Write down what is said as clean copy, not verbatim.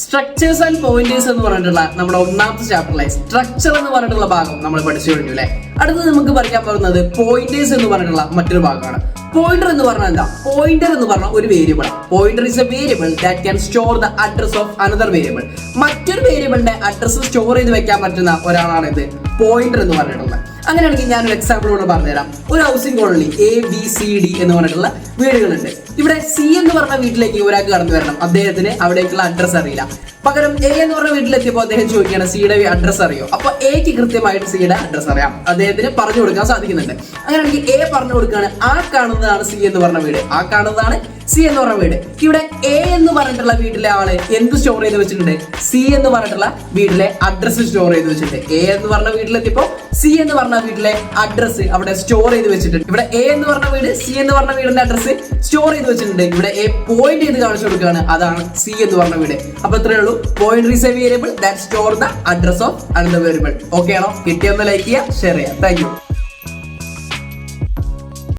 Structures and pointers എന്ന് പറഞ്ഞിട്ടുള്ള നമ്മുടെ ഒന്നാമത്തെ ചാപ്റ്ററിലെ സ്ട്രക്ചർ എന്ന് പറഞ്ഞിട്ടുള്ള ഭാഗം നമ്മൾ പഠിച്ചു കഴിഞ്ഞു അല്ലെ. അടുത്തത് നമുക്ക് പഠിക്കാൻ പോകുന്നത് പോയിന്റേഴ്സ് എന്ന് പറഞ്ഞിട്ടുള്ള മറ്റൊരു ഭാഗമാണ്. പോയിന്റർ എന്ന് പറഞ്ഞാൽ എന്താ? പോയിന്റർ എന്ന് പറഞ്ഞ ഒരു variable. Pointer is A variable that can store the address of another variable. മറ്റൊരു വേരിയബിളിന്റെ അഡ്രസ് സ്റ്റോർ ചെയ്ത് വെക്കാൻ പറ്റുന്ന ഒരാളാണ് ഇത് പോയിന്റർ എന്ന് പറഞ്ഞിട്ടുള്ളത്. അങ്ങനെയാണെങ്കിൽ ഞാനൊരു എക്സാമ്പിൾ കൊണ്ട് പറഞ്ഞുതരാം. ഒരു ഹൗസിംഗ് കോളനി ABCD എന്ന് പറഞ്ഞിട്ടുള്ള വീടുകളുണ്ട്. ഇവിടെ C എന്ന് പറഞ്ഞ വീട്ടിലേക്ക് ഒരാൾക്ക് കടന്നു വരണം. അദ്ദേഹത്തിന് അവിടേക്കുള്ള അഡ്രസ് അറിയില്ല. പകരം A എന്ന് പറഞ്ഞ വീട്ടിലെത്തിയപ്പോൾ അദ്ദേഹം ചോദിക്കുകയാണ് സിയുടെ അഡ്രസ് അറിയോ? അപ്പൊ Aക്ക് കൃത്യമായിട്ട് സിയുടെ അഡ്രസ് അറിയാം, അദ്ദേഹത്തിന് പറഞ്ഞു കൊടുക്കാൻ സാധിക്കുന്നുണ്ട്. അങ്ങനെയാണെങ്കിൽ A പറഞ്ഞു കൊടുക്കുകയാണ് ആ കാണുന്നതാണ് C എന്ന് പറഞ്ഞ വീട്, ആ കാണുന്നതാണ് C എന്ന് പറഞ്ഞ വീട്. ഇവിടെ A എന്ന് പറഞ്ഞിട്ടുള്ള വീട്ടിലെ ആള് എന്ത് സ്റ്റോർ ചെയ്ത് വെച്ചിട്ടുണ്ട്? C എന്ന് പറഞ്ഞിട്ടുള്ള വീട്ടിലെ അഡ്രസ് സ്റ്റോർ ചെയ്ത് വെച്ചിട്ടുണ്ട്. A എന്ന് പറഞ്ഞ വീട്ടിലെത്തിയപ്പോ C എന്ന് പറഞ്ഞ വീട്ടിലെ അഡ്രസ് അവിടെ സ്റ്റോർ ചെയ്ത് വെച്ചിട്ടുണ്ട്. ഇവിടെ A എന്ന് പറഞ്ഞ വീട് C എന്ന് പറഞ്ഞ വീടിന്റെ അഡ്രസ് സ്റ്റോർ ചെയ്ത് വെച്ചിട്ടുണ്ട്. ഇവിടെ A പോയിന്റ് ചെയ്ത് കാണിച്ചു കൊടുക്കുകയാണ്, അതാണ് C എന്ന് പറഞ്ഞ വീട്. അപ്പൊ ഇത്രയേ ഉള്ളൂ. Pointer is A variable that store the address of another variable. Okay ആണോ? കിട്ടിയൊന്ന് ലൈക്ക് ചെയ്യുക, ഷെയർ ചെയ്യുക. Thank you.